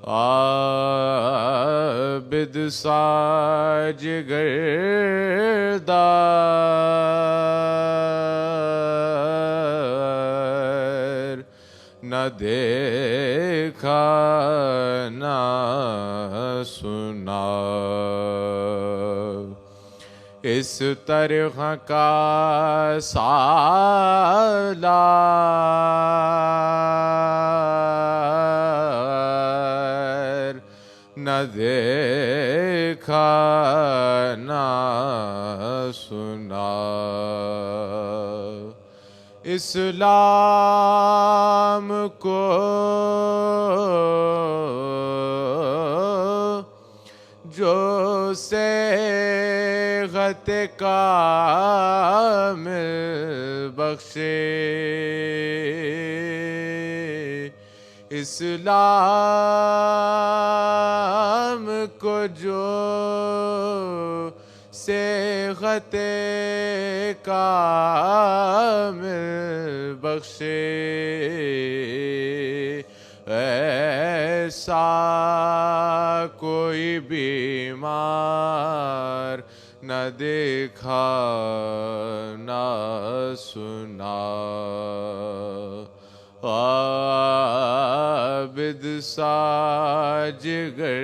عابد سا جگردار، نہ دیکھا نہ سنا اس طرح کا سالار، نہ دیکھا نہ سنا اسلام کو جو صیغت کامل بخشے، اسلام کو جو صیغت کامل بخشے، ایسا کوئی بیمار نہ دیکھا نہ سنا، عابد سا جگر